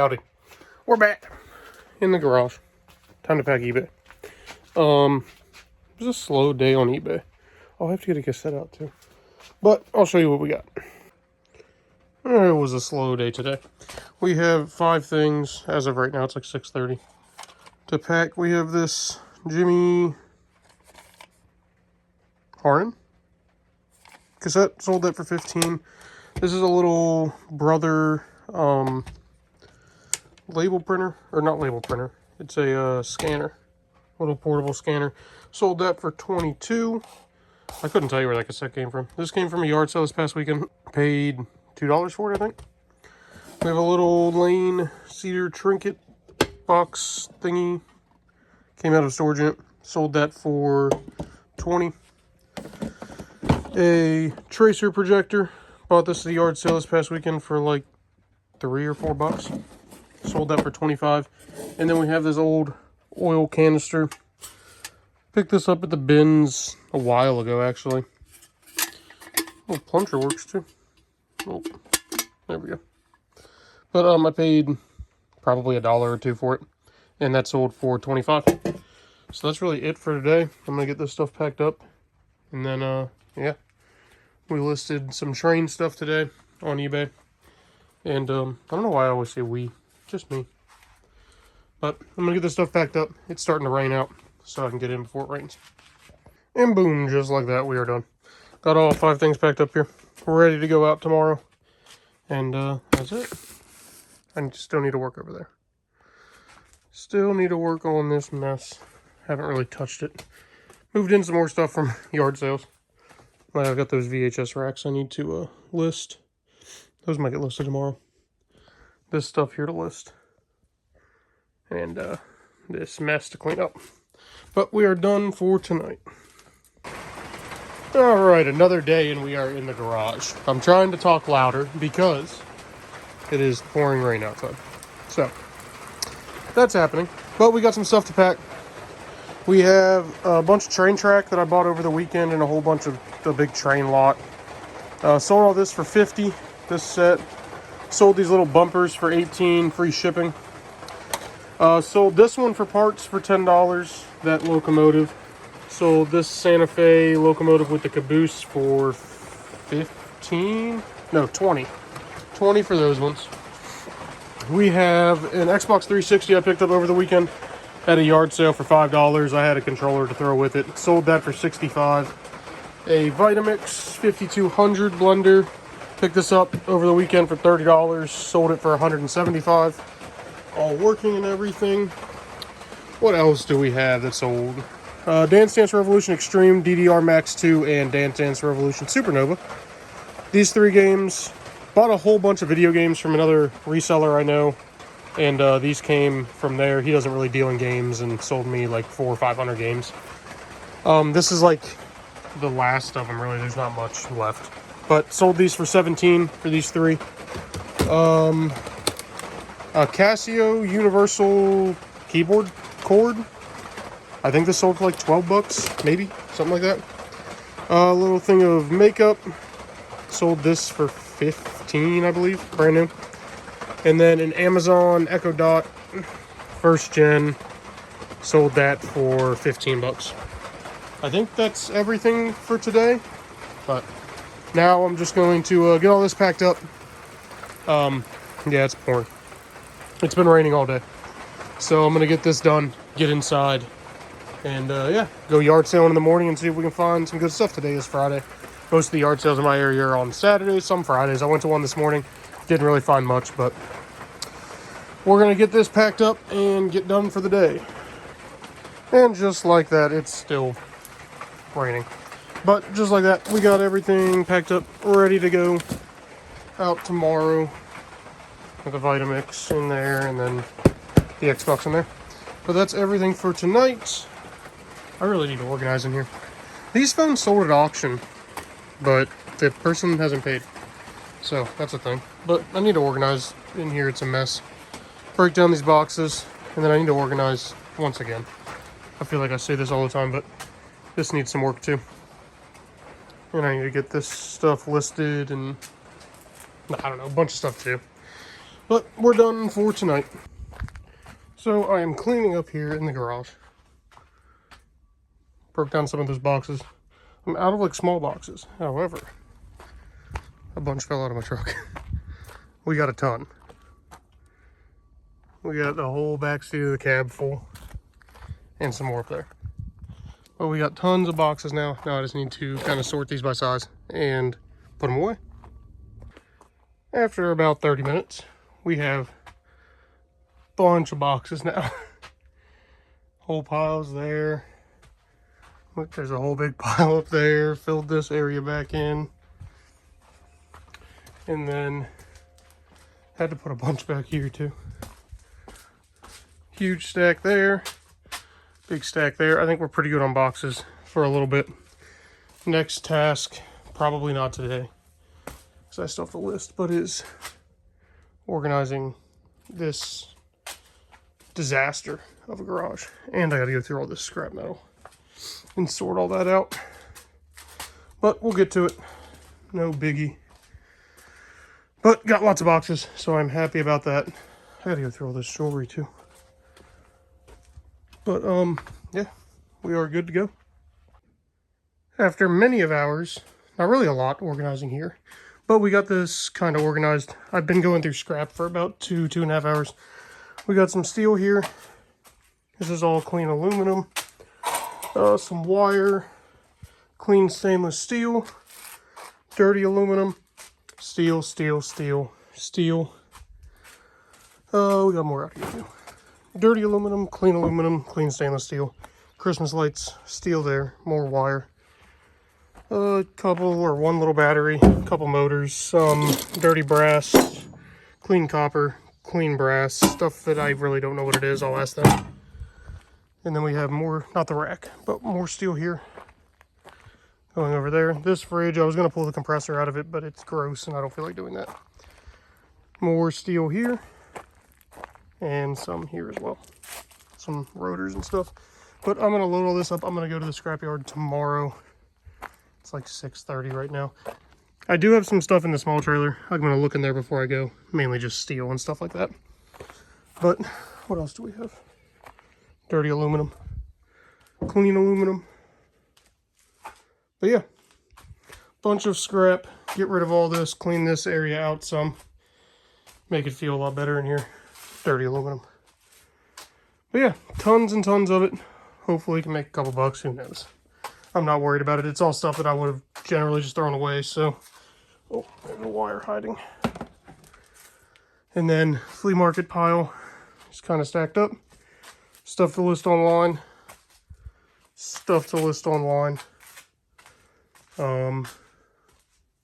Howdy. We're back in the garage. Time to pack eBay. It was a slow day on eBay. I'll have to get a cassette out too. But I'll show you what we got. It was a slow day today. We have 5 things. As of right now, it's like 6:30 to pack. We have this Jimmy Harden cassette. Sold that for $15. This is a little brother label printer, or not label printer. It's a scanner, little portable scanner. Sold that for $22. I couldn't tell you where that cassette came from. This came from a yard sale this past weekend. Paid $2 for it, I think. We have a little Lane cedar trinket box thingy. Came out of a storage unit. Sold that for $20. A tracer projector. Bought this at the yard sale this past weekend for like $3 or $4. Sold that for $25. And then we have this old oil canister. Picked this up at the bins a while ago, actually. Oh, plunger works too. Oh, there we go. But I paid probably $1 or $2 for it, and that sold for $25. So that's really it for today. I'm gonna get this stuff packed up, and then yeah, we listed some train stuff today on eBay. And I don't know why I always say we, just me. But I'm gonna get this stuff packed up. It's starting to rain out, so I can get in before it rains. And boom, just like that, we are done. Got all 5 things packed up here. We're ready to go out tomorrow. And that's it. I still need to work over there. Still need to work on this mess. Haven't really touched it. Moved in some more stuff from yard sales. I've got those VHS racks I need to list. Those might get listed tomorrow. This stuff here to list. And this mess to clean up. But we are done for tonight. Alright, another day and we are in the garage. I'm trying to talk louder because it is pouring rain outside. So, that's happening. But we got some stuff to pack. We have a bunch of train track that I bought over the weekend and a whole bunch of the big train lot. Sold all this for $50, this set. Sold these little bumpers for $18, free shipping. Sold this one for parts for $10, that locomotive. Sold this Santa Fe locomotive with the caboose for 15? No, 20. 20 for those ones. We have an Xbox 360 I picked up over the weekend at a yard sale for $5. I had a controller to throw with it. Sold that for $65. A Vitamix 5200 blender. Picked this up over the weekend for $30. Sold it for $175. All working and everything. What else do we have that's sold? Dance Dance Revolution Extreme, DDR Max 2, and Dance Dance Revolution Supernova. These 3 games. Bought a whole bunch of video games from another reseller I know. And these came from there. He doesn't really deal in games and sold me like 400 or 500 games. This is like the last of them, really. There's not much left. But sold these for $17 for these 3. A Casio Universal Keyboard cord. I think this sold for like $12, maybe, something like that. A little thing of makeup. Sold this for $15, I believe, brand new. And then an Amazon Echo Dot, first gen. Sold that for $15. I think that's everything for today. But now I'm just going to get all this packed up. Yeah, it's pouring. It's been raining all day. So I'm going to get this done, get inside, and yeah, go yard sailing in the morning and see if we can find some good stuff. Today is Friday. Most of the yard sales in my area are on Saturdays, some Fridays. I went to one this morning. Didn't really find much, but we're going to get this packed up and get done for the day. And just like that, it's still raining. But just like that, we got everything packed up, ready to go out tomorrow. With the Vitamix in there, and then the Xbox in there. But that's everything for tonight. I really need to organize in here. These phones sold at auction, but the person hasn't paid. So, that's a thing. But I need to organize in here. It's a mess. Break down these boxes, and then I need to organize once again. I feel like I say this all the time, but this needs some work too. And I need to get this stuff listed, and I don't know, a bunch of stuff to do. But we're done for tonight. So I am cleaning up here in the garage. Broke down some of those boxes. I'm out of like small boxes. However, a bunch fell out of my truck. We got a ton. We got the whole back seat of the cab full. And some more up there. But we got tons of boxes now. Now I just need to kind of sort these by size and put them away. After about 30 minutes, we have a bunch of boxes now. Whole piles there. Look, there's a whole big pile up there. Filled this area back in. And then had to put a bunch back here too. Huge stack there. Big stack there. I think we're pretty good on boxes for a little bit. Next task, probably not today, because I still have to list, but is organizing this disaster of a garage. And I gotta go through all this scrap metal and sort all that out. But we'll get to it. No biggie. But got lots of boxes, so I'm happy about that. I gotta go through all this jewelry too. But yeah, we are good to go. After many of hours, not really a lot organizing here, but we got this kind of organized. I've been going through scrap for about 2.5 hours. We got some steel here. This is all clean aluminum. Some wire, clean stainless steel, dirty aluminum, steel, steel, steel, steel. We got more out here too. Dirty aluminum, clean stainless steel. Christmas lights, steel there, more wire. A couple or one little battery, a couple motors, some dirty brass, clean copper, clean brass, stuff that I really don't know what it is, I'll ask them. And then we have more, not the rack, but more steel here. Going over there. This fridge, I was going to pull the compressor out of it, but it's gross and I don't feel like doing that. More steel here. And some here as well. Some rotors and stuff. But I'm going to load all this up. I'm going to go to the scrapyard tomorrow. It's like 6:30 right now. I do have some stuff in the small trailer. I'm going to look in there before I go. Mainly just steel and stuff like that. But what else do we have? Dirty aluminum. Clean aluminum. But yeah. Bunch of scrap. Get rid of all this. Clean this area out some. Make it feel a lot better in here. Dirty aluminum. But yeah, tons and tons of it. Hopefully can make a couple bucks, who knows. I'm not worried about it. It's all stuff that I would have generally just thrown away, so. Oh, there's a wire hiding. And then flea market pile, just kind of stacked up. Stuff to list online. Stuff to list online.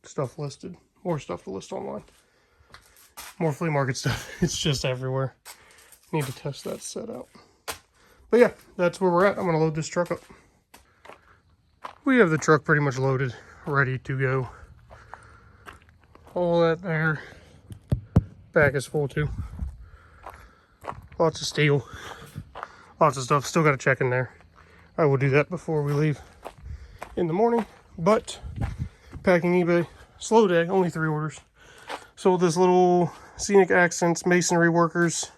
Stuff listed. More stuff to list online. More flea market stuff. It's just everywhere. Need to test that set out. But yeah, that's where we're at. I'm going to load this truck up. We have the truck pretty much loaded, ready to go. All that there. Back is full too. Lots of steel. Lots of stuff. Still got to check in there. I will do that before we leave in the morning. But packing eBay. Slow day. Only 3 orders. Sold this little Scenic Accents masonry workers,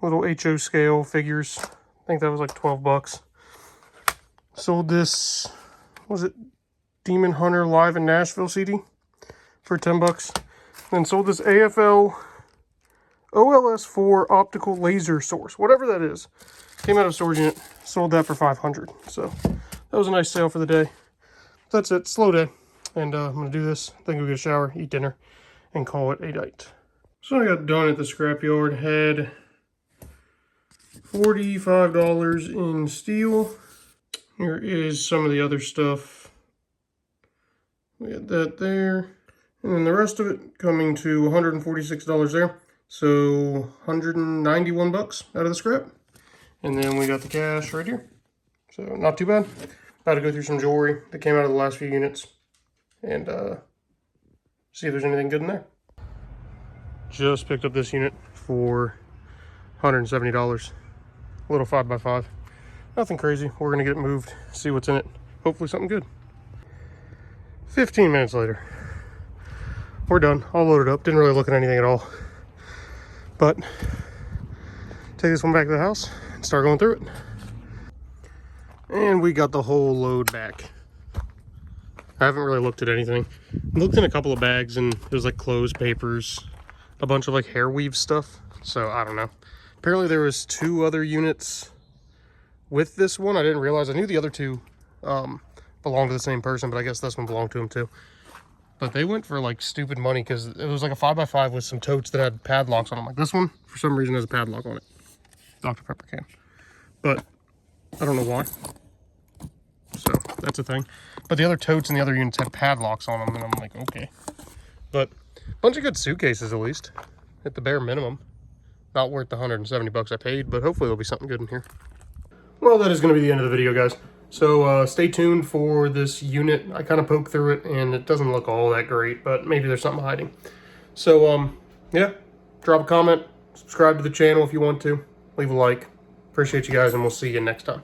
little HO scale figures. I think that was like 12 bucks. Sold this, was it Demon Hunter Live in Nashville CD for 10 bucks. Then sold this AFL OLS4 optical laser source, whatever that is. Came out of storage unit, sold that for 500. So that was a nice sale for the day. That's it, slow day. And I'm gonna do this, then go get a shower, eat dinner, and call it a night. So I got done at the scrapyard, had $45 in steel. Here is some of the other stuff. We had that there. And then the rest of it coming to $146 there. So 191 bucks out of the scrap. And then we got the cash right here. So not too bad. About to go through some jewelry that came out of the last few units. And see if there's anything good in there. Just picked up this unit for $170. A little 5x5. Nothing crazy. We're going to get it moved, see what's in it. Hopefully something good. 15 minutes later. We're done. All loaded up. Didn't really look at anything at all. But take this one back to the house and start going through it. And we got the whole load back. I haven't really looked at anything. I looked in a couple of bags and it was like clothes, papers, a bunch of like hair weave stuff. So I don't know. Apparently there was 2 other units with this one. I didn't realize. I knew the other 2 belonged to the same person, but I guess this one belonged to him too. But they went for like stupid money because it was like a 5x5 with some totes that had padlocks on them. Like this one, for some reason, has a padlock on it. Dr. Pepper can. But I don't know why. So that's a thing. But the other totes and the other units had padlocks on them, and I'm like, okay. But a bunch of good suitcases at least, at the bare minimum. Not worth the 170 bucks I paid, but hopefully there'll be something good in here. Well, that is going to be the end of the video, guys. So stay tuned for this unit. I kind of poked through it, and it doesn't look all that great, but maybe there's something hiding. So, yeah, drop a comment, subscribe to the channel if you want to, leave a like. Appreciate you guys, and we'll see you next time.